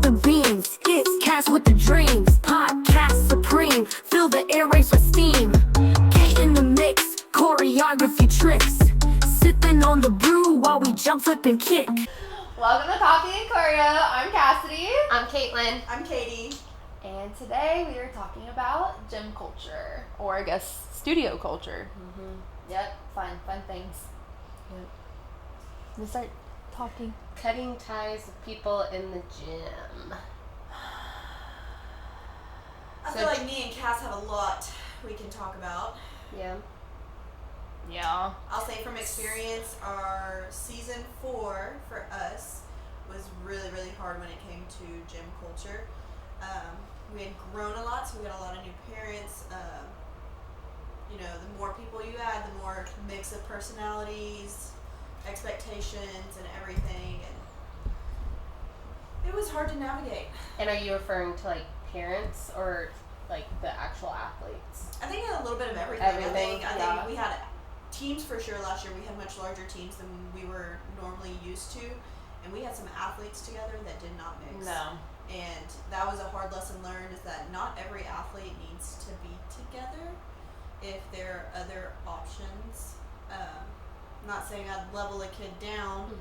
the beams. It's Cass with the dreams. Podcast supreme. Fill the airways with steam. Kate in the mix. Choreography tricks. Sipping on the brew while we jump, flip, and kick. Welcome to Coffee and Choreo. I'm Cassidy. I'm Caitlin. I'm Katie. And today we are talking about gym culture, or I guess studio culture. Yep, fun things. Yep. Let's start talking. Cutting ties with people in the gym. I feel like me and Cass have a lot we can talk about. Yeah. Yeah. I'll say from experience, our season 4 for us was really, really hard when it came to gym culture. We had grown a lot, so we got a lot of new parents. The more people you add, the more mix of personalities, expectations, and everything. And it was hard to navigate. And are you referring to like parents or like the actual athletes? I think a little bit of everything. Everything, I yeah. think we had teams for sure last year. We had much larger teams than we were normally used to. And we had some athletes together that did not mix. No. And that was a hard lesson learned, is that not every athlete needs to be together if there are other options. I'm not saying I'd level a kid down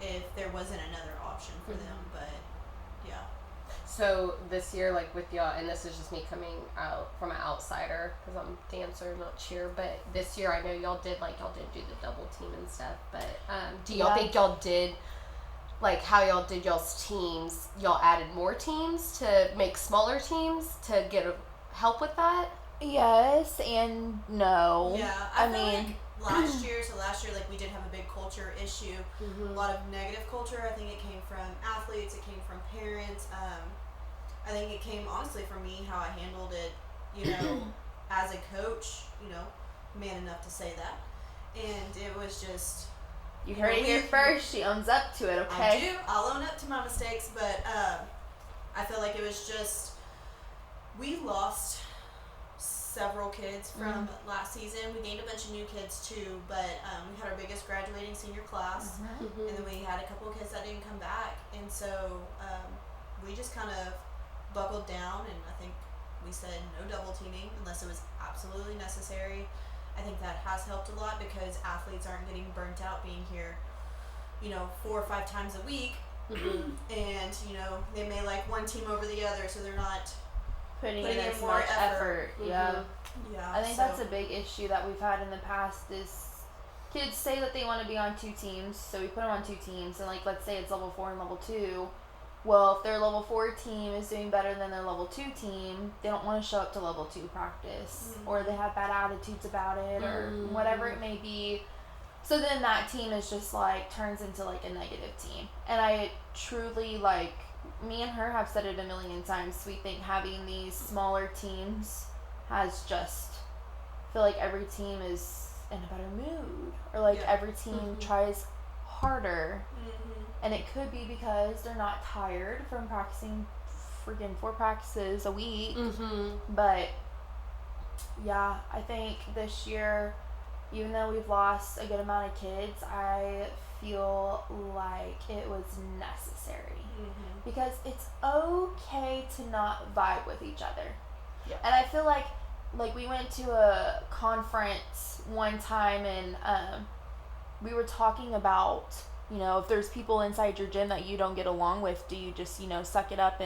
if there wasn't another option for them, but yeah. So this year, like with y'all, and this is just me coming out from an outsider because I'm dancer, not cheer, but this year I know y'all did do the double team and stuff, but do y'all think y'all did, like how y'all did y'all's teams, y'all added more teams to make smaller teams to get help with that? Yes and no. Yeah, I mean, last year, like we did have a big culture issue, a lot of negative culture. I think it came from athletes, it came from parents. I think it came honestly from me, how I handled it, as a coach, man enough to say that. And it was just... You heard it here first. She owns up to it, okay? I do. I'll own up to my mistakes, but I feel like it was just... We lost several kids from last season. We gained a bunch of new kids too, but we had our biggest graduating senior class, and then we had a couple of kids that didn't come back, and so we just kind of buckled down, and I think we said no double teaming unless it was absolutely necessary. I think that has helped a lot because athletes aren't getting burnt out being here 4 or 5 times a week, and they may like one team over the other, so they're not putting in as more much effort. Yeah. I think so that's a big issue that we've had in the past is kids say that they want to be on 2 teams, so we put them on 2 teams, and like let's say it's level 4 and level 2. Well, if their level 4 team is doing better than their level 2 team, they don't want to show up to level 2 practice, or they have bad attitudes about it, or whatever it may be. So then that team is just like turns into like a negative team. And I truly, like, me and her have said it a million times, we think having these smaller teams has just feel like every team is in a better mood, or like every team tries harder. And it could be because they're not tired from practicing freaking 4 practices a week. But yeah, I think this year, even though we've lost a good amount of kids, I feel like it was necessary. Because it's okay to not vibe with each other. Yeah. And I feel like we went to a conference one time, and we were talking about, if there's people inside your gym that you don't get along with, do you just, suck it up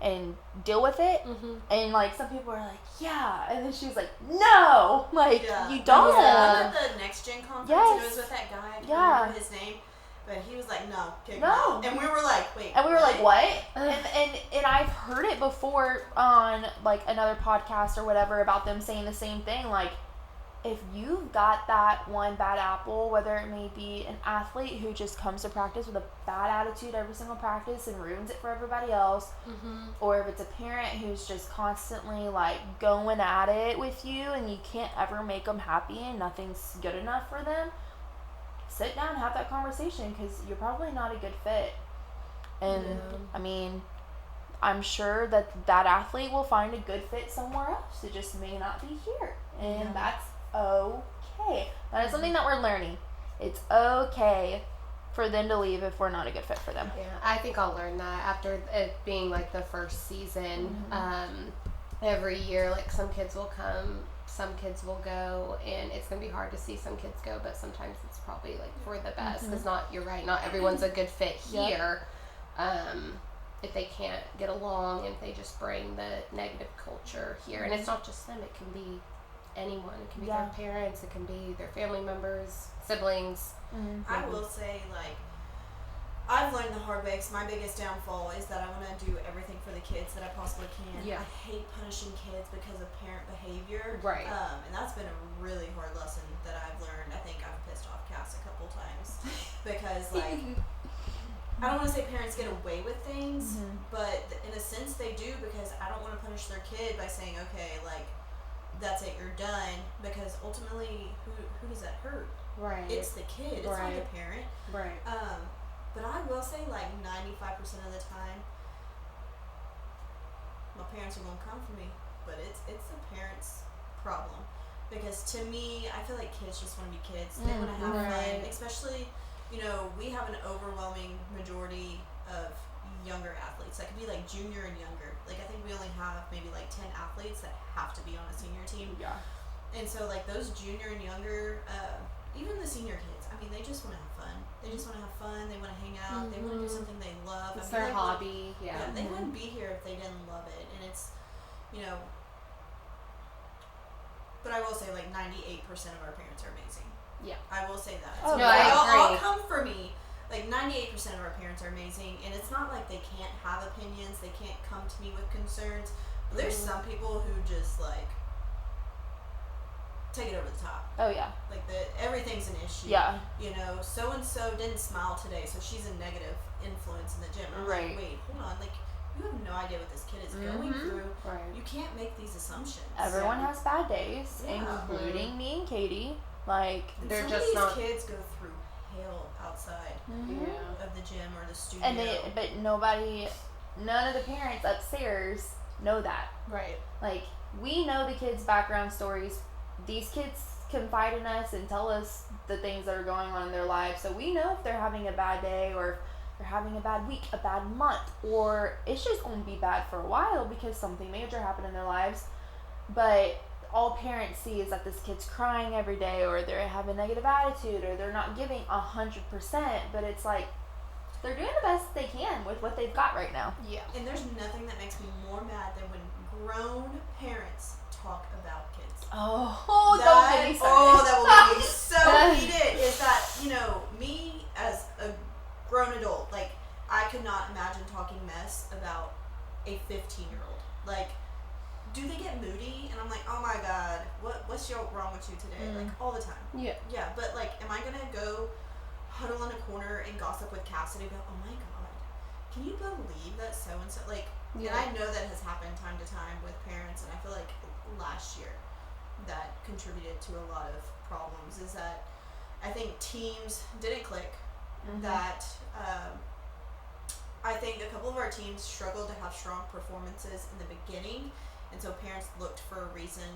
and deal with it? And like some people were like, yeah, and then she was like, no, like you don't. I was at the Next Gen conference, and it was with that guy. I can't remember his name, but he was like, no, kick him out. And we were like, wait, and we were like, what? And I've heard it before on like another podcast or whatever about them saying the same thing. Like, if you've got that one bad apple, whether it may be an athlete who just comes to practice with a bad attitude every single practice and ruins it for everybody else, or if it's a parent who's just constantly like going at it with you and you can't ever make them happy and nothing's good enough for them, sit down and have that conversation, because you're probably not a good fit. And I mean, I'm sure that athlete will find a good fit somewhere else. It just may not be here, and that's okay. That is something that we're learning. It's okay for them to leave if we're not a good fit for them. Yeah, I think I'll learn that after it being like the first season. Every year, like some kids will come, some kids will go, and it's gonna be hard to see some kids go, but sometimes it's probably like for the best because you're right, not everyone's a good fit here. If they can't get along, if they just bring the negative culture here, and it's not just them, it can be anyone. It can be their parents, it can be their family members, siblings. I will say, like, I've learned the hard way 'cause my biggest downfall is that I want to do everything for the kids that I possibly can. Yeah. I hate punishing kids because of parent behavior. Right. And that's been a really hard lesson that I've learned. I think I've pissed off Cass a couple times because, like, I don't want to say parents get away with things, but in a sense they do because I don't want to punish their kid by saying, okay, like, that's it, you're done, because ultimately, who does that hurt? Right. It's the kid, it's not the parent. Right. But I will say, like, 95% of the time, my parents are gonna come for me, but it's the parents' problem. Because to me, I feel like kids just want to be kids. They want to have fun, especially, you know, we have an overwhelming majority of younger athletes. That could be like junior and younger. Like, I think we only have maybe like 10 athletes that have to be on a senior team. Yeah. And so, like, those junior and younger, even the senior kids, I mean, they just want to have fun. They just want to have fun. They want to hang out. They want to do something they love. It's I mean, their like, hobby. Yeah. they wouldn't be here if they didn't love it. And it's, you know, but I will say, like, 98% of our parents are amazing. Yeah. I will say that. Oh, So no, I all agree. come for me. Like, 98% of our parents are amazing. And it's not like they can't have opinions. They can't come to me with concerns. But there's some people who just, like, take it over the top. Oh yeah. Like, everything's an issue. Yeah. You know, so and so didn't smile today, so she's a negative influence in the gym. I'm Right. like, wait, hold on. Like, you have no idea what this kid is going through. Right. You can't make these assumptions. Everyone has bad days, Yeah. including me and Katie. Like, And They're some just of these not- kids go through hell outside Yeah. of the gym or the studio. and none of the parents upstairs know that. Right. Like, we know the kids' background stories. These kids confide in us and tell us the things that are going on in their lives. So we know if they're having a bad day or if they're having a bad week, a bad month, or it's just going to be bad for a while because something major happened in their lives. But all parents see is that this kid's crying every day, or they have a negative attitude, or they're not giving 100%. But it's like, they're doing the best they can with what they've got right now. Yeah. And there's nothing that makes me more mad than when grown parents talk about kids. Oh, don't get me started. that will make me so heated. Is that, you know, me as a grown adult, like, I could not imagine talking mess about a 15-year-old. Like, do they get moody? And I'm like, oh my god, what's wrong with you today? Like, all the time. Yeah. Yeah, but, like, am I gonna go huddle in a corner and gossip with Cassidy about, oh my god, can you believe that so and so? Like, and I know that has happened time to time with parents, and I feel like last year that contributed to a lot of problems. Is that I think teams didn't click. That I think a couple of our teams struggled to have strong performances in the beginning, and so parents looked for a reason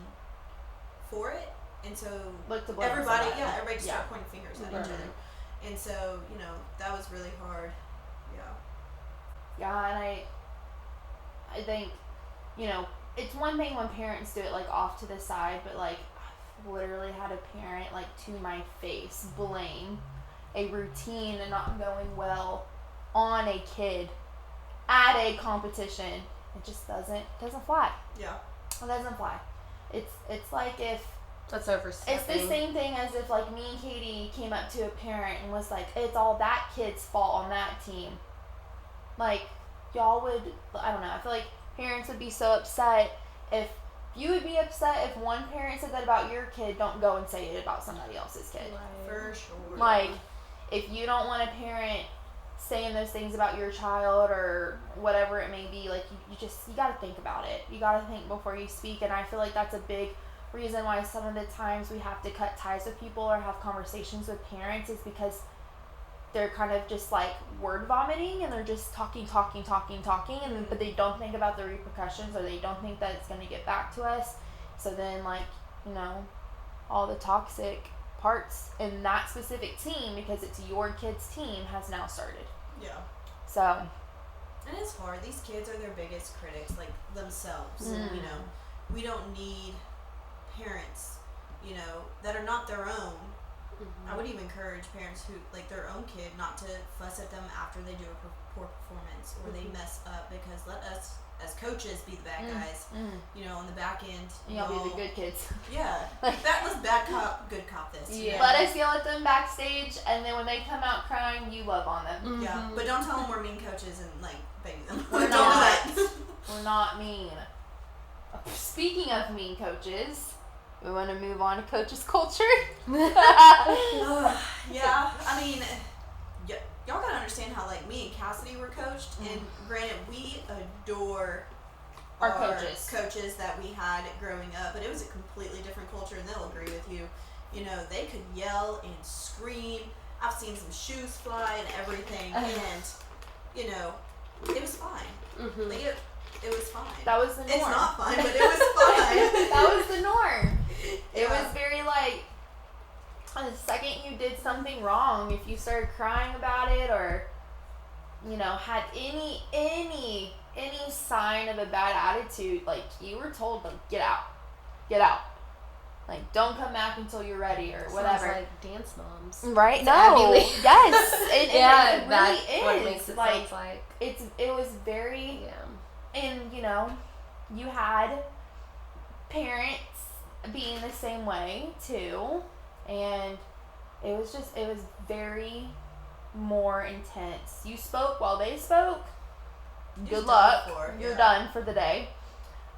for it, and so Look to blame everybody somebody. started pointing fingers at each other, and so, you know, that was really hard. Yeah, and I think, you know, it's one thing when parents do it, like, off to the side, but, like, I've literally had a parent, like, to my face blame a routine and not going well on a kid at a competition. It just doesn't fly. Yeah. It doesn't fly. It's like if That's overstepping. it's the same thing as if, like, me and Katie came up to a parent and was like, it's all that kid's fault on that team. Like, y'all would, I don't know, I feel like parents would be so upset if you would be upset if one parent said that about your kid, don't go and say it about somebody else's kid. For sure. Like, if you don't want a parent saying those things about your child or whatever it may be, like, you gotta think about it. You gotta think before you speak, and I feel like that's a big reason why some of the times we have to cut ties with people or have conversations with parents is because they're kind of just like word vomiting and they're just talking, and but they don't think about the repercussions, or they don't think that it's going to get back to us. So then, like, you know, all the toxic parts in that specific team because it's your kid's team has now started. Yeah. So. And it's hard. These kids are their biggest critics, like themselves. And, you know, we don't need parents, you know, that are not their own. I would even encourage parents who, like, their own kid not to fuss at them after they do a poor performance or they mess up, because let us as coaches be the bad guys. You know, on the back end, Y'all be the good kids. Yeah. That was bad cop, good cop this. Yeah. Let us yell at them backstage, and then when they come out crying, you love on them. Yeah, but don't tell them we're mean coaches and, like, baby them. We're Don't not. do that. We're not mean. Speaking of mean coaches, we want to move on to coaches' culture. Yeah, I mean, y'all gotta understand how, like, me and Cassidy were coached, and granted, we adore Our coaches that we had growing up, but it was a completely different culture, and they'll agree with you. You know, they could yell and scream. I've seen some shoes fly and everything, and, you know, it was fine. Like, it was fine. That was the norm. It's not fine, but it was fine. That was the norm. It Yeah. was very, like, the second you did something wrong, if you started crying about it or, you know, had any sign of a bad attitude, like, you were told, like, get out. Like, don't come back until you're ready or whatever. Sounds like dance moms. Right? No. Abby Lee. Yes. It That's really what is. makes it like, sounds like. it was very, and, you know, you had parents being the same way too, and it was very more intense. You spoke while they spoke. Good luck. You're done for the day.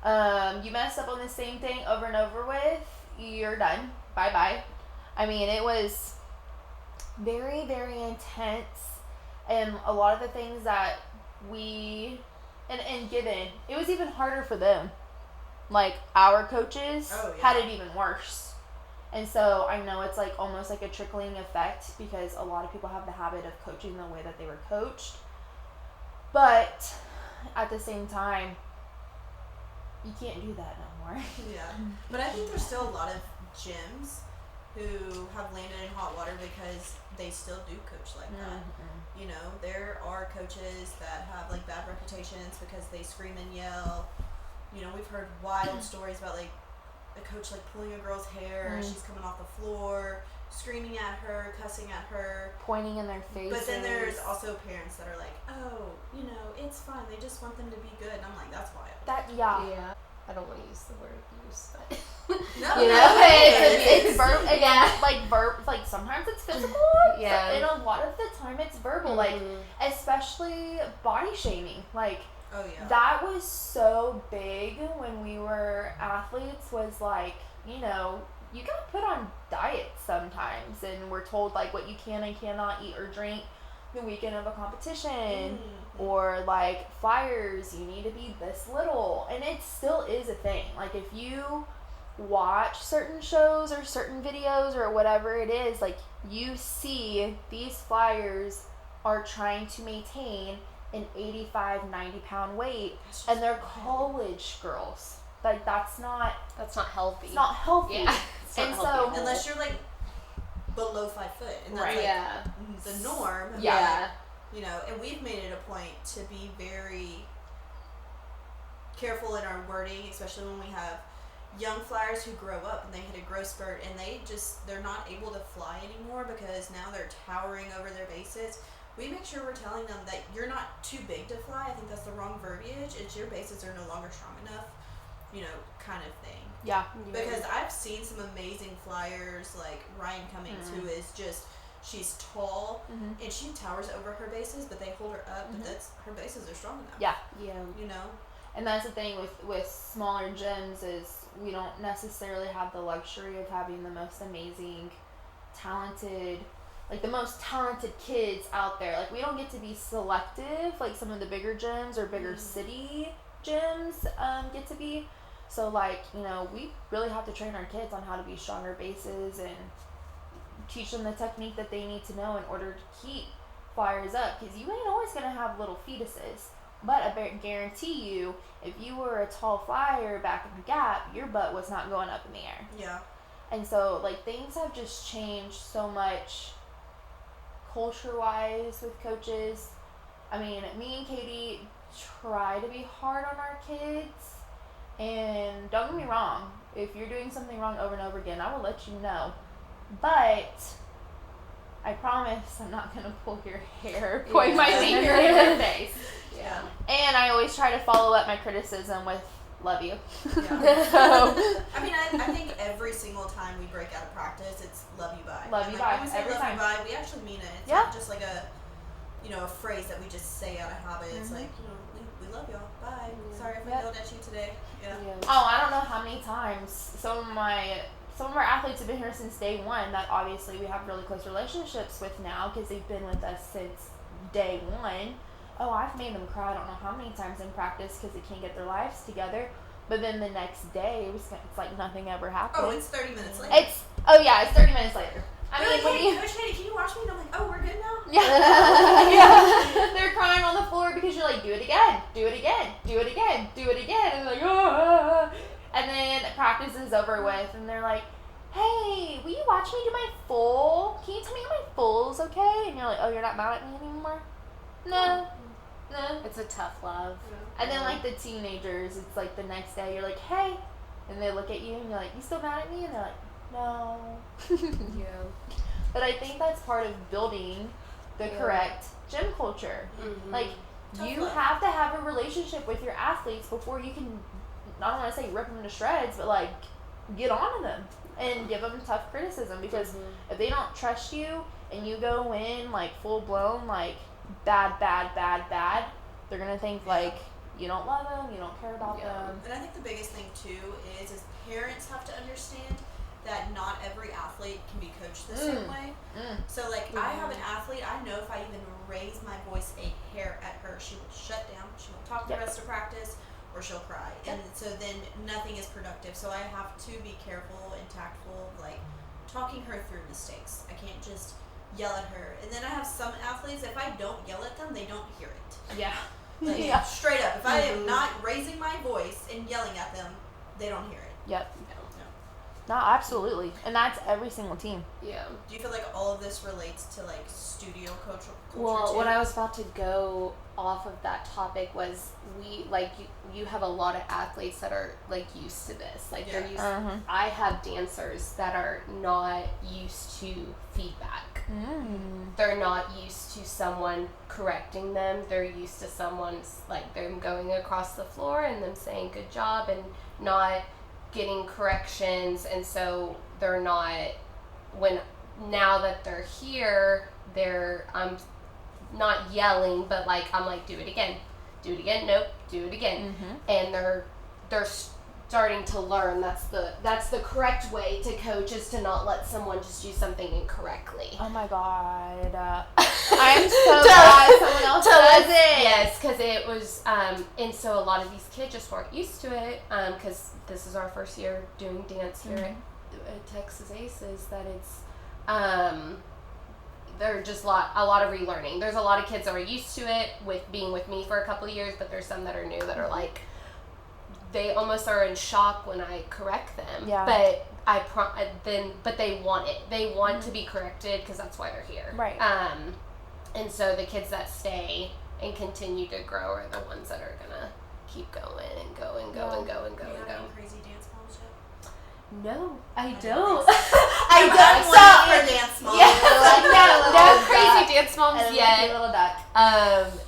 You messed up on the same thing over and over with, you're done. Bye-bye. I mean, it was very, very intense, and a lot of the things that and given, it was even harder for them. Like, our coaches had it even worse. And so I know it's like almost like a trickling effect, because a lot of people have the habit of coaching the way that they were coached. But at the same time, you can't do that no more. Yeah. But I think there's still a lot of gyms who have landed in hot water because they still do coach like that. You know, there are coaches that have, like, bad reputations because they scream and yell. You know, we've heard wild stories about, like, a coach, like, pulling a girl's hair, she's coming off the floor, screaming at her, cussing at her, pointing in their faces. But then there's also parents that are like, oh, you know, it's fine, they just want them to be good. And I'm like, that's wild. Yeah. I don't want to use the word abuse, but No, you know, it's verbal. Like, sometimes it's physical. Yeah. And a lot of the time it's verbal. Like, especially body shaming. Like, oh yeah, that was so big when we were athletes. Was like, you know, you gotta put on diets sometimes, and we're told, like, what you can and cannot eat or drink the weekend of a competition. Or, like, flyers, you need to be this little. And it still is a thing. Like, if you watch certain shows or certain videos or whatever it is, like, you see these flyers are trying to maintain an 85, 90-pound weight, and they're college girls. Like, that's not healthy. It's not healthy. Yeah. It's not and healthy. so, unless you're, like, below 5 foot, and that's like the norm. Yeah. You know, and we've made it a point to be very careful in our wording, especially when we have young flyers who grow up and they hit a growth spurt and they're not able to fly anymore because now they're towering over their bases. We make sure we're telling them that you're not too big to fly. I think that's the wrong verbiage. It's your bases are no longer strong enough, you know, kind of thing. yeah. Because I've seen some amazing flyers, like Ryan Cummings, who is just, she's tall and she towers over her bases, but they hold her up. But her bases are strong enough. Yeah. You know. And that's the thing with smaller gyms is we don't necessarily have the luxury of having the most amazing, talented, like the most talented kids out there. Like, we don't get to be selective like some of the bigger gyms or bigger city gyms get to be. So, like, you know, we really have to train our kids on how to be stronger bases and teach them the technique that they need to know in order to keep flyers up. Because you ain't always going to have little fetuses. But I guarantee you, if you were a tall flyer back in the gap, your butt was not going up in the air. Yeah. And so, like, things have just changed so much culture-wise with coaches. I mean, me and Katie try to be hard on our kids. And don't get me wrong, if you're doing something wrong over and over again, I will let you know. But I promise I'm not going to pull your hair, point my finger in your face. Yeah. And I always try to follow up my criticism with love you. Yeah. So, I mean, I think every single time we break out of practice, it's love you bye. Love And, you like, bye, when we say every love time. you bye, we actually mean it. It's Yeah. not just like a phrase that we just say out of habit. It's Mhm. like, we love y'all. Bye. Sorry if I Yep. yelled at you today. Yeah. oh, I don't know how many times some of our athletes have been here since day one that obviously we have really close relationships with now because they've been with us since day one. Oh, I've made them cry I don't know how many times in practice because they can't get their lives together. But then the next day, it's like nothing ever happened. Oh, it's 30 minutes later. It's 30 minutes later. I mean, when you Coach Katie, can you watch me? And I'm like, oh, we're good now? yeah, they're crying on the floor because you're like, do it again, do it again, do it again, do it again, and they're like, ah. And then practice is over with, and they're like, hey, will you watch me do my full? Can you tell me if my full's okay? And you're like, oh, you're not mad at me anymore? No. It's a tough love. And then like the teenagers, it's like the next day, you're like, hey, and they look at you and you're like, you still mad at me? And they're like, no. Yeah. But I think that's part of building the correct gym culture. Mm-hmm. Like, Tough you love. have to have a relationship with your athletes before you can, I don't want to say rip them to shreds, but like, get on to them and give them tough criticism. Because if they don't trust you and you go in like full blown, like bad, they're going to think like you don't love them, you don't care about them. And I think the biggest thing too is parents have to understand that not every athlete can be coached the same way. So like I have an athlete, I know if I even raise my voice a hair at her, she will shut down, she won't talk the rest of practice, or she'll cry. And so then nothing is productive. So I have to be careful and tactful, like talking her through mistakes. I can't just yell at her. And then I have some athletes, if I don't yell at them, they don't hear it. Yeah. Like, straight up. If I am not raising my voice and yelling at them, they don't hear it. Yep. No, absolutely. And that's every single team. Yeah. Do you feel like all of this relates to like studio culture Well, too? what I was about to go off of that topic was you have a lot of athletes that are like used to this. Like they're used I have dancers that are not used to feedback. They're not used to someone correcting them. They're used to someone's like them going across the floor and them saying good job and not getting corrections, and so they're not now that they're here, I'm not yelling, but like I'm like do it again, nope, do it again, and they're starting to learn that's the correct way to coach is to not let someone just do something incorrectly. Oh my god. I'm so glad someone else does it. Yes, because it was, and so a lot of these kids just weren't used to it, because this is our first year doing dance here at Texas Aces, that it's, they're just a lot of relearning. There's a lot of kids that are used to it with being with me for a couple of years, but there's some that are new that are like, they almost are in shock when I correct them. Yeah. But but they want it. They want to be corrected because that's why they're here. Right. And so the kids that stay and continue to grow are the ones that are gonna keep going and go and go and go and go Do you and have go. any crazy dance moms yet? No, I don't don't. I don't. one for dance moms. No duck. crazy dance moms And a yet. little duck.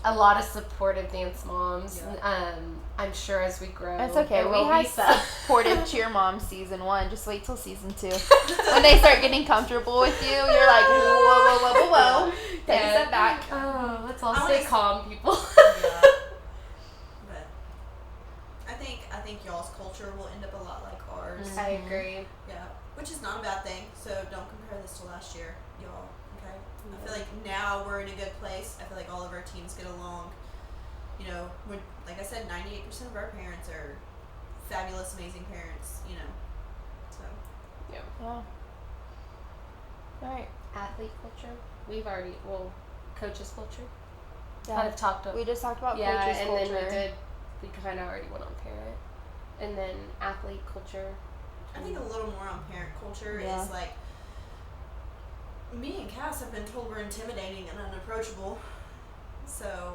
A lot of supportive dance moms. Yeah. I'm sure as we grow, It's okay. there We will had be some. supportive cheer mom season 1. Just wait till season 2. When they start getting comfortable with you, you're like, whoa. Take a step back. Oh, let's all I stay wanna calm, people. Yeah. But I think y'all's culture will end up a lot like ours. I agree. Yeah, which is not a bad thing. So don't compare this to last year, y'all. Okay. I feel like now we're in a good place. I feel like all of our teams get along. You know, like I said, 98% of our parents are fabulous, amazing parents. You know, so Yeah. Right. Athlete culture. We've already, coaches culture. Yeah. Kind of talked about. We just talked about Yeah, coaches and culture. then we kind of already went on parent. And then athlete culture. I think a little more on parent culture Yeah. is like, me and Cass have been told we're intimidating and unapproachable. So,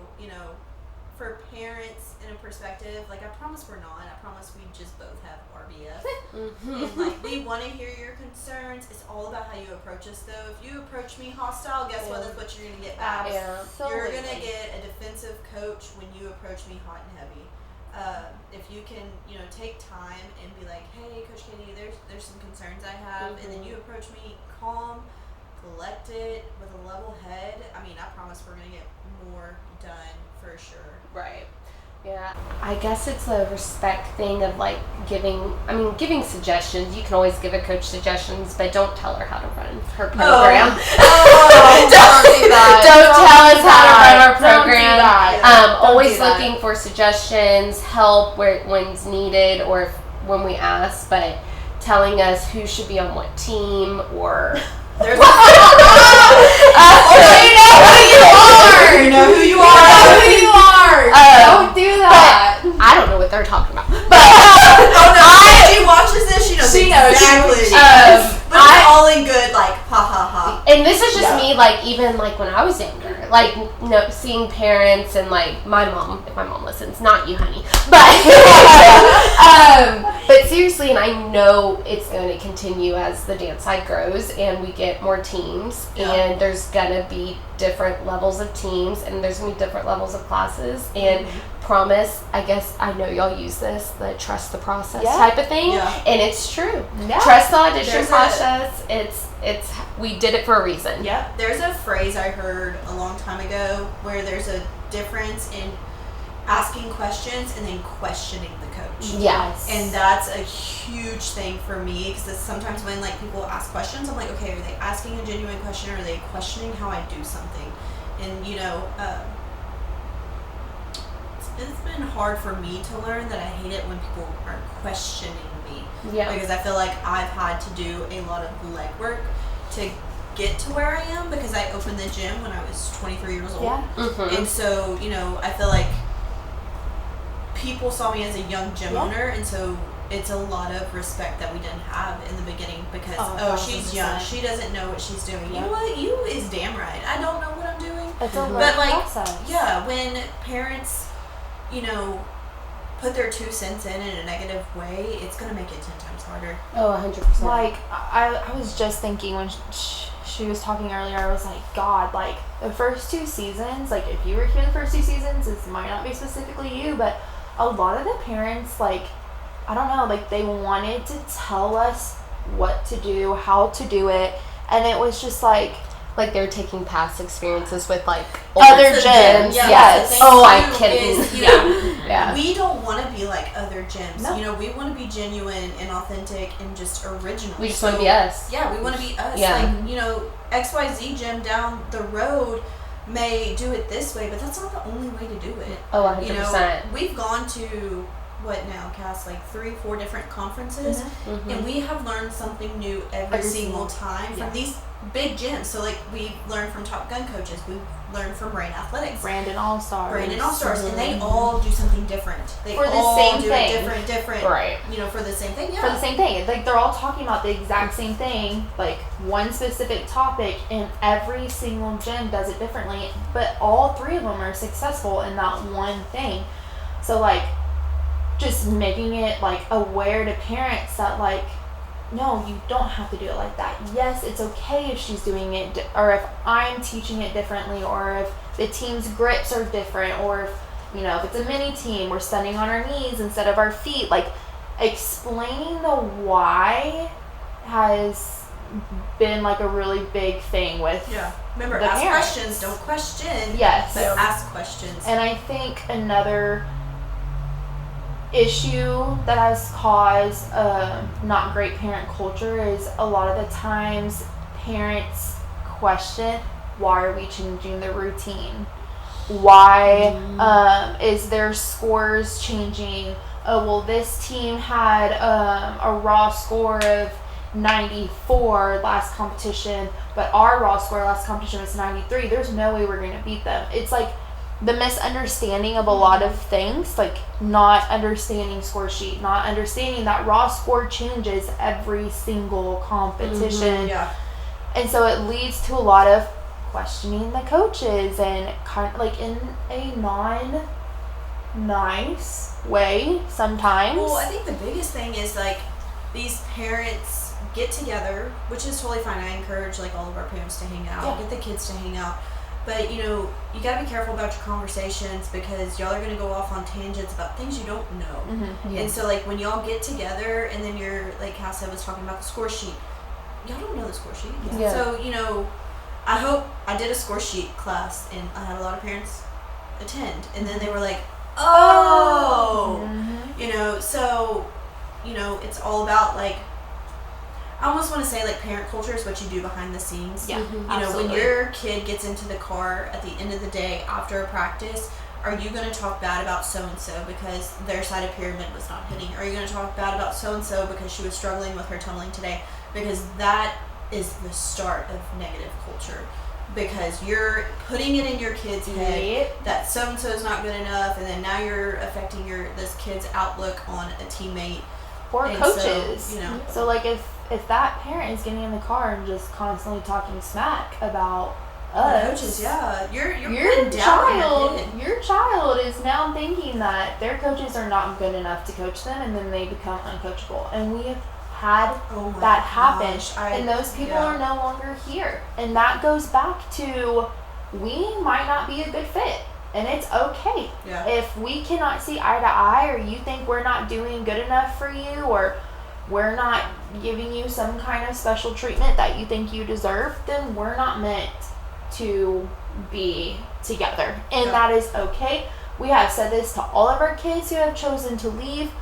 for parents in a perspective, like, I promise we're not. I promise we just both have RBF. And, like, we want to hear your concerns. It's all about how you approach us, though. If you approach me hostile, guess what? That's what you're going to get back. Yeah. You're going to get a defensive coach when you approach me hot and heavy. If you can, take time and be like, hey, Coach Katie, there's some concerns I have, and then you approach me calm, collected, with a level head, I mean, I promise we're going to get more done for sure. Right. Yeah. I guess it's a respect thing of like giving suggestions. You can always give a coach suggestions, but don't tell her how to run her program. Don't do that. Don't tell us how to run our Don't do program. that. Always do that. looking for suggestions, help when's needed, or when we ask, but telling us who should be on what team or. There's You know who you are. Don't do that. I don't know what they're talking about. if she watches this, she knows She knows. exactly. But it's all in good, like, ha ha ha. And this is just me, like, even, like, when I was younger, like, seeing parents and, like, my mom, if my mom listens, not you, honey, but seriously, and I know it's going to continue as the dance side grows and we get more teams, and there's going to be different levels of teams, and there's going to be different levels of classes, and promise, I guess, I know y'all use this, the trust the process type of thing, and it's true. Yeah. Trust the audition process. It's we did it for a reason. Yep. There's a phrase I heard a long time ago where there's a difference in asking questions and then questioning the coach. Yes. And that's a huge thing for me, because sometimes when like people ask questions, I'm like, okay, are they asking a genuine question, or are they questioning how I do something? And it's been hard for me to learn that I hate it when people are questioning me. Yeah. Because I feel like I've had to do a lot of legwork to get to where I am, because I opened the gym when I was 23 years old. Yeah. Mm-hmm. And so, I feel like people saw me as a young gym owner, and so it's a lot of respect that we didn't have in the beginning, because, she's young, she doesn't know what she's doing. You know what? You is damn right. I don't know what I'm doing. It's a But, like, process. yeah, when parents, put their 2 cents in a negative way, it's going to make it 10 times harder. Oh, 100%. Like, I was just thinking when she was talking earlier, I was like, God, like, the first 2 seasons, like, if you were here the first 2 seasons, this might not be specifically you, but a lot of the parents, like, I don't know, like, they wanted to tell us what to do, how to do it, and it was just like they're taking past experiences with like other That's the gyms. gym. Yeah, Yes. that's the thing, Oh, I too, can. is, Yeah. we don't want to be like other gyms. No. We want to be genuine and authentic and just original. We just want to be us. Yeah, we want to be us. Yeah. Like, XYZ gym down the road may do it this way, but that's not the only way to do it. Oh, 100%. We've gone to, what now, Cass, like 3-4 different conferences, Mm-hmm. and we have learned something new every single time from these big gyms. So, like, we learned from Top Gun coaches, we've learned from Brain Athletics, Brandon All-Stars. and they all do something different. They For the all same do thing. it different, Right. for the same thing, yeah. For the same thing. Like, they're all talking about the exact same thing, like one specific topic, and every single gym does it differently, but all 3 of them are successful in that one thing. So, like, just making it, like, aware to parents that, like, no, you don't have to do it like that. Yes, it's okay if she's doing it, or if I'm teaching it differently, or if the team's grips are different, or if, if it's a mini team, we're standing on our knees instead of our feet. Like, explaining the why has been, like, a really big thing with Remember, the ask parents. questions, don't question. Yes. But ask questions. And I think another issue that has caused not great parent culture is a lot of the times parents question, why are we changing the routine? Why is their scores changing? Oh, well, this team had a raw score of 94 last competition, but our raw score last competition was 93. There's no way we're going to beat them. It's like, the misunderstanding of a lot of things, like not understanding score sheet, not understanding that raw score changes every single competition. Yeah. And so it leads to a lot of questioning the coaches and kind of like in a non-nice way sometimes. Well, I think the biggest thing is like these parents get together, which is totally fine. I encourage like all of our parents to hang out, get the kids to hang out. But, you know, you got to be careful about your conversations because y'all are going to go off on tangents about things you don't know. And so, like, when y'all get together and then you're, like Cassie was talking about the score sheet, y'all don't know the score sheet. Yeah. So, you know, I did a score sheet class and I had a lot of parents attend. And then they were like, oh, you know, so, you know, it's all about, like, I almost want to say like parent culture is what you do behind the scenes. Yeah, You know, when your kid gets into the car at the end of the day after a practice, are you going to talk bad about so-and-so because their side of pyramid was not hitting? Are you going to talk bad about so-and-so because she was struggling with her tumbling today? Because that is the start of negative culture. Because you're putting it in your kid's head that so-and-so is not good enough, and then now you're affecting this kid's outlook on a teammate. Or And coaches. So, you know. So like if that parent is getting in the car and just constantly talking smack about us, Coaches, yeah. You're your putting down on your kid. your child is now thinking that their coaches are not good enough to coach them, and then they become uncoachable. And we have had Oh my that happen, gosh, and those people are no longer here. And that goes back to we might not be a good fit. And it's okay. Yeah. If we cannot see eye to eye, or you think we're not doing good enough for you, or we're not giving you some kind of special treatment that you think you deserve, then we're not meant to be together. And that is okay. We have said this to all of our kids who have chosen to leave.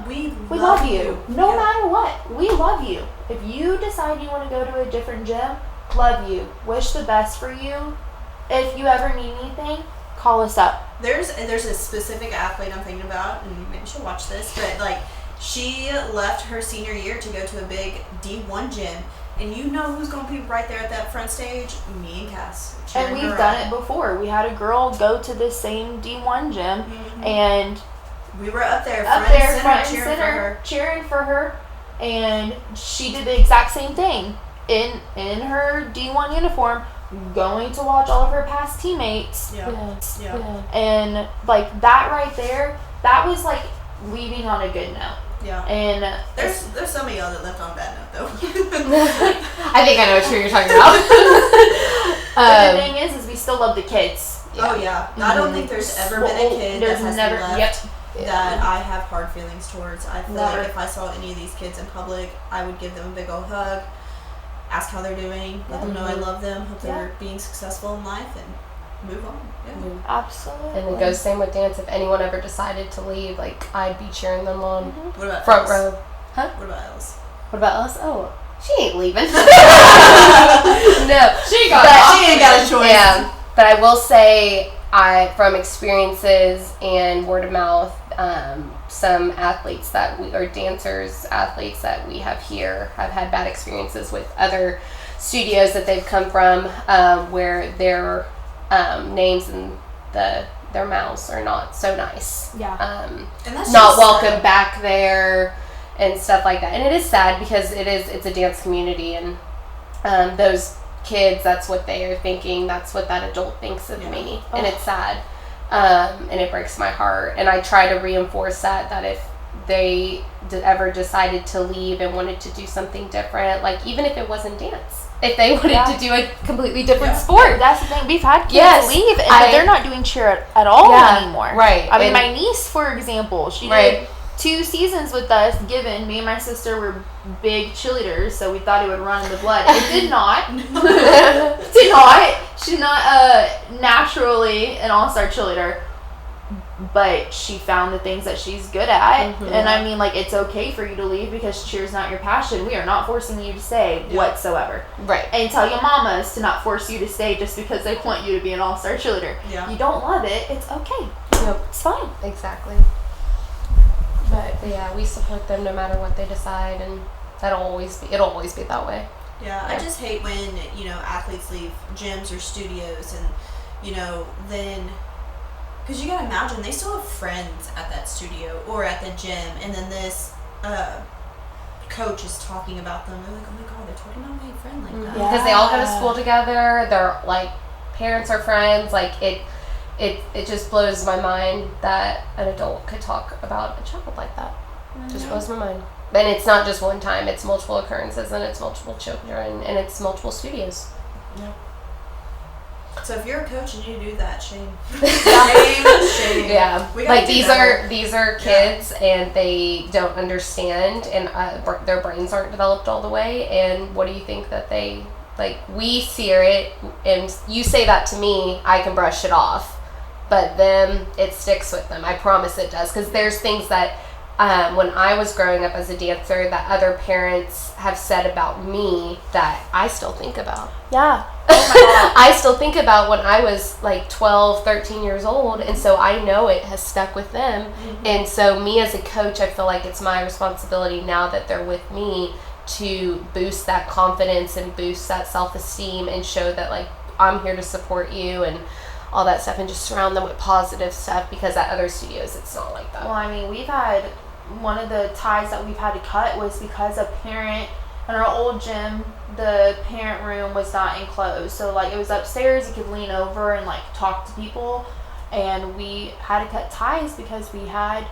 We love you. No matter what. We love you. If you decide you want to go to a different gym, love you. Wish the best for you. If you ever need anything, call us up. There's a specific athlete I'm thinking about, and maybe she'll watch this, but like she left her senior year to go to a big D1 gym, and you know who's going to be right there at that front stage? Me and Cass. And we've done it before. We had a girl go to this same D1 gym, and we were up there front and center cheering for her, and she did the exact same thing in her D1 uniform, going to watch all of her past teammates. And like that right there, that was like leaving on a good note. Yeah. And there's some of y'all that left on a bad note though. I think I know what you're talking about. But the thing is we still love the kids. Oh yeah. I don't think there's ever been a kid that has left that I have hard feelings towards. I feel like if I saw any of these kids in public, I would give them a big old hug, ask how they're doing, let them know I love them, hope they're being successful in life, and move on. Absolutely. And it goes same with dance. If anyone ever decided to leave, like I'd be cheering them on What about front Alice? row. Huh? What about Alice? What about us? Oh, she ain't leaving. No, She ain't got a choice. Yeah, but I will say, from experiences and word of mouth, some athletes athletes that we have here have had bad experiences with other studios that they've come from, where their names and their mouths are not so nice. And that's not welcome back there and stuff like that. And it is sad because it's a dance community, and those kids, that's what they are thinking, that's what that adult thinks of me, and it's sad, and it breaks my heart. And I try to reinforce that if they ever decided to leave and wanted to do something different, like even if it wasn't dance, if they wanted to do a completely different sport. That's the thing. We've had kids leave, and they're not doing cheer at all anymore. Right. I mean, my niece, for example, she did 2 seasons with us, given me and my sister were big cheerleaders, so we thought it would run in the blood. It did not. Did not. She's not naturally an all-star cheerleader, but she found the things that she's good at. And I mean, like, it's okay for you to leave because cheer's not your passion. We are not forcing you to stay whatsoever. Right. And tell your mamas to not force you to stay just because they want you to be an all-star cheerleader. Yeah. You don't love it, it's okay. Yep. It's fine. Exactly. But yeah, we support them no matter what they decide, and it'll always be that way. Yeah, I just hate when, athletes leave gyms or studios and, then, because you gotta imagine they still have friends at that studio or at the gym, and then this coach is talking about them. They're like, oh my god, they're talking about my friend like that. Because they all go to school together. Their like parents are friends. Like it just blows my mind that an adult could talk about a child like that. Just blows my mind. And it's not just one time. It's multiple occurrences, and it's multiple children, and it's multiple studios. Yeah. So if you're a coach and you do that, shame. Shame. Yeah. Like these are kids, and they don't understand, and their brains aren't developed all the way. And what do you think that they like? We see it, and you say that to me, I can brush it off, but then it sticks with them. I promise it does, because there's things that when I was growing up as a dancer that other parents have said about me that I still think about. Yeah. Oh my God. I still think about when I was like 12, 13 years old, and so I know it has stuck with them. Mm-hmm. And so me as a coach, I feel like it's my responsibility now that they're with me to boost that confidence and boost that self-esteem and show that like I'm here to support you and all that stuff, and just surround them with positive stuff, because at other studios it's not like that. Well, I mean, we've had one of the ties that we've had to cut was because a parent in our old gym, the parent room was not enclosed, so like it was upstairs, you could lean over and like talk to people, and we had to cut ties because we had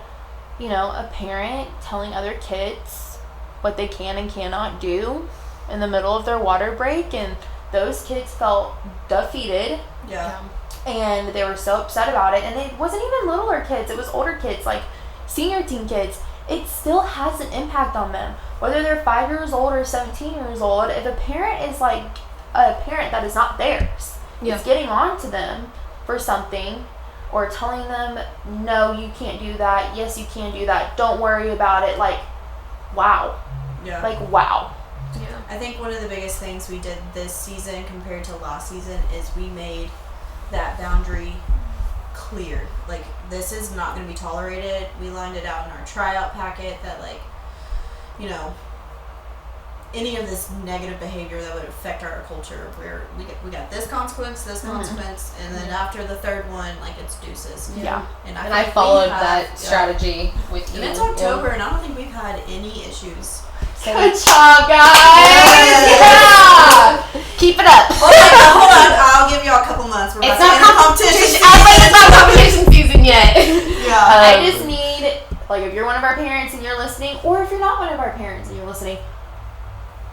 a parent telling other kids what they can and cannot do in the middle of their water break, and those kids felt defeated. Yeah. And they were so upset about it, and it wasn't even littler kids, it was older kids, like senior teen kids. It still has an impact on them, whether they're 5 years old or 17 years old. If a parent is like a parent that is not theirs, is getting on to them for something, or telling them, no, you can't do that, yes, you can do that, don't worry about it, like, wow. Yeah. Like, wow. Yeah. I think one of the biggest things we did this season compared to last season is we made that boundary clear. Like, this is not going to be tolerated. We lined it out in our tryout packet that, like, any of this negative behavior that would affect our culture, where we got this consequence, and then after the third one, like, it's deuces. Yeah. And I followed that strategy with you. And it's October, and I don't think we've had any issues. Good job, guys! Yeah! Keep it up. Hold on, I'll give y'all a couple months. We're It's about not to end competition. I was like, it's not competition season yet. Yeah. I just need, like, if you're one of our parents and you're listening, or if you're not one of our parents and you're listening,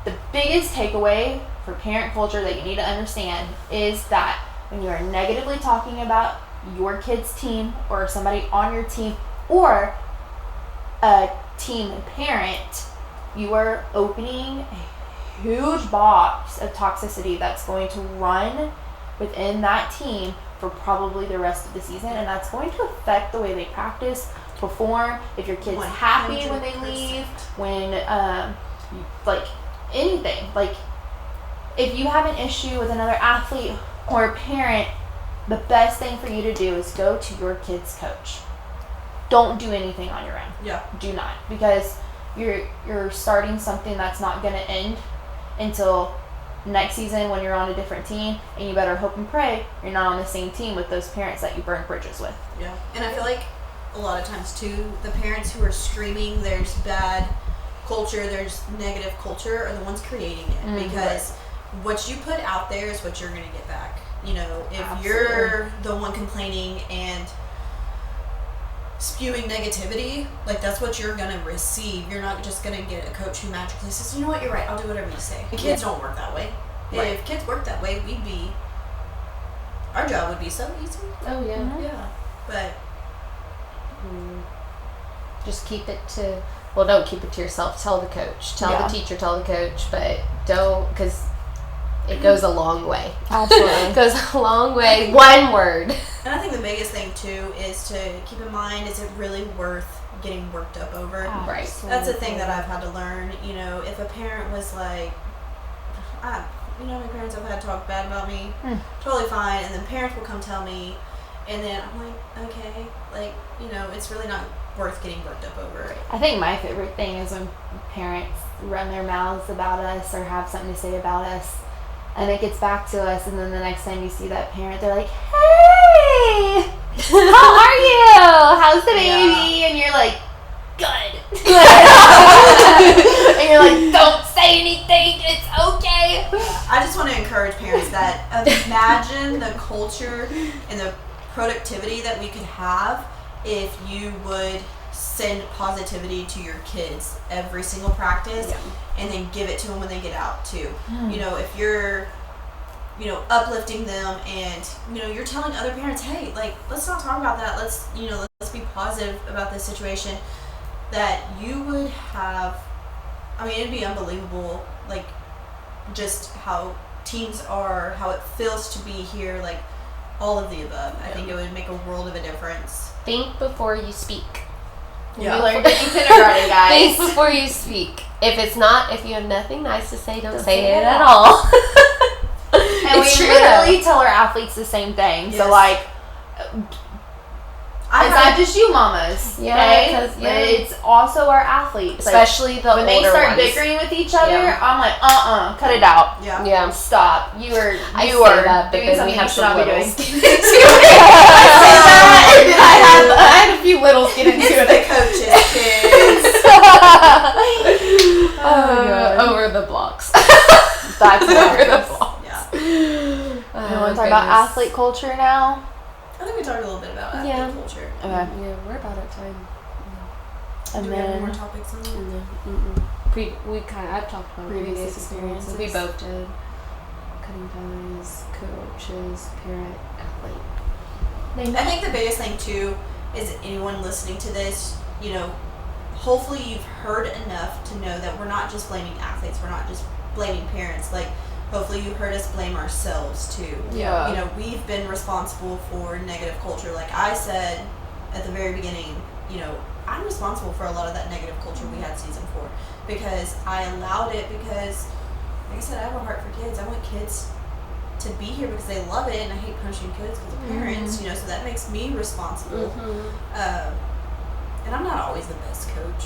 the biggest takeaway for parent culture that you need to understand is that when you are negatively talking about your kid's team or somebody on your team or a team parent, you are opening a huge box of toxicity that's going to run within that team for probably the rest of the season, and that's going to affect the way they practice, perform, if your kid's happy when they leave, when like anything. Like, if you have an issue with another athlete or a parent, the best thing for you to do is go to your kid's coach. Don't do anything on your own. Yeah. Do not, because you're starting something that's not going to end until next season when you're on a different team, and you better hope and pray you're not on the same team with those parents that you burned bridges with. Yeah. And I feel like a lot of times too, the parents who are screaming there's bad culture, there's negative culture, are the ones creating it, because what you put out there is what you're going to get back. If you're the one complaining and spewing negativity, like, that's what you're gonna receive. You're not just gonna get a coach who magically says, you know what, you're right, I'll do whatever you say. Kids don't work that way. Right. If kids worked that way, our job would be so easy. Oh yeah. Mm-hmm. Yeah. But just keep it to, well, don't keep it to yourself. Tell the coach, tell the teacher, tell the coach, but don't, because it goes a long way. Absolutely. It goes a long way. One word. And I think the biggest thing too is to keep in mind, is it really worth getting worked up over? Right. That's a thing that I've had to learn. If a parent was like, my parents have had to talk bad about me, totally fine, and then parents will come tell me, and then I'm like, okay, like, it's really not worth getting worked up over. I think my favorite thing is when parents run their mouths about us or have something to say about us, and it gets back to us, and then the next time you see that parent, they're like, hey, hey, how are you? How's the baby? And you're like, good. And you're like, don't say anything. It's okay. I just want to encourage parents that imagine the culture and the productivity that we could have if you would send positivity to your kids every single practice and then give it to them when they get out too. You know, if you're uplifting them and you're telling other parents, hey, like, let's not talk about that, let's be positive about this situation, that you would have, I mean, it'd be unbelievable, like, just how teams are, how it feels to be here, like, all of the above. I think it would make a world of a difference. Think before you speak. Yeah. We learned it in kindergarten, guys. Think before you speak. If you have nothing nice to say, don't say it at all. And It's we true, literally tell our athletes the same thing. Yes. So, like, it's not just you mamas, Yeah, okay? 'cause, yeah. It's also our athletes. Especially the when they older start ones. bickering with each other, Yeah. I'm like, cut it out. Yeah. Yeah. Stop. You are I you say are that, but doing then something we have you should not some be doing. littles. I had a few littles get into It's it. the coaches, kids. Over the blocks. That's Over the hilarious. blocks. Yeah. You want to talk about athlete culture now? I think we talked a little bit about athlete Yeah. culture. Okay. Yeah, we're about at time. And Do we have any then more topics on that? I've talked about Previous experiences. We both did. Cutting ties, coaches, parent, athlete. I think the biggest thing too is anyone listening to this, hopefully you've heard enough to know that we're not just blaming athletes, we're not just blaming parents. Like, hopefully you heard us blame ourselves too. Yeah. We've been responsible for negative culture. Like I said at the very beginning, I'm responsible for a lot of that negative culture we had season 4 because I allowed it because, like I said, I have a heart for kids. I want kids to be here because they love it, and I hate punishing kids because of parents, so that makes me responsible. And I'm not always the best coach.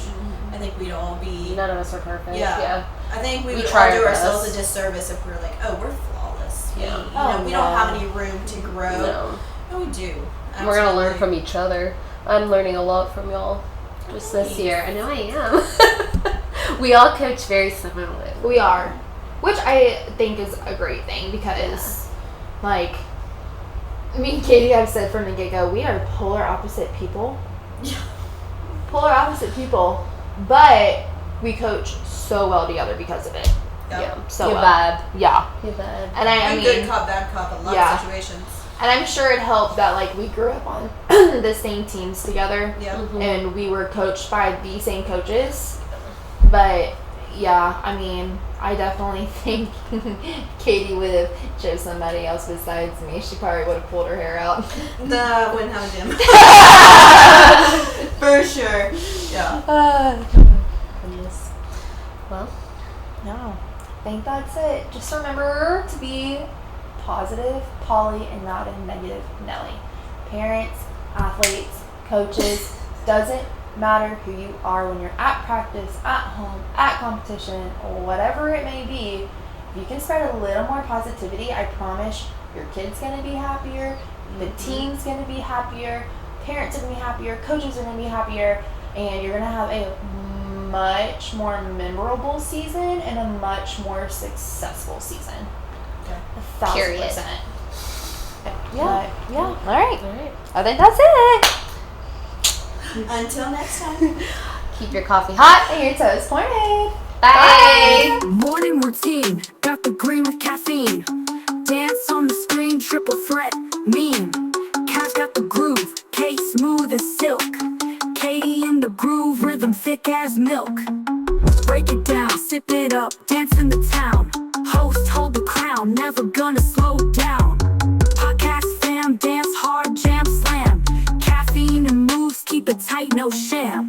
I think we'd all be... None of us are perfect. Yeah. I think we would try all do our ourselves best. a disservice if we're like, oh, we're flawless. Yeah. We don't have any room to grow. No. No, we do. We're going to learn Absolutely. from each other. I'm learning a lot from y'all just this Nice. year. I know I am. We all coach very similarly. We are. Which I think is a great thing because, like, me and Katie have said from the get-go, we are polar opposite people. Yeah. Polar opposite people. But we coach so well together because of it. Yep. So You well. vibe. Yeah. You vibe. And I We're mean, good cop, bad cop in a lot Yeah. of situations. and I'm sure it helped that, like, we grew up on the same teams together. Yeah. And we were coached by the same coaches. But yeah, I mean, I definitely think Katie would have chose somebody else besides me. She probably would have pulled her hair out. Nah, wouldn't have a gym. For sure. Yeah. Goodness. Well, No, I think that's it. Just remember to be positive, Polly, and not a negative Nelly. Parents, athletes, coaches, doesn't matter who you are when you're at practice, at home, at competition, or whatever it may be. If you can spread a little more positivity, I promise your kid's going to be happier, the team's going to be happier, parents are going to be happier, coaches are going to be happier, and you're going to have a much more memorable season and a much more successful season. Okay. 1,000%. Yeah. Yeah. All right. all right. I think that's it. Until next time. Keep your coffee hot. And your toes pointed. Bye. Morning routine, got the green with caffeine. Dance on the screen, triple threat, mean. Cat got the groove, K smooth as silk. Katie in the groove, rhythm thick as milk. Break it down, sip it up, dance in the town. Host, hold the crown, never gonna slow down. Podcast fam, dance hard, jam slam. Caffeine and moves, keep it tight, no sham.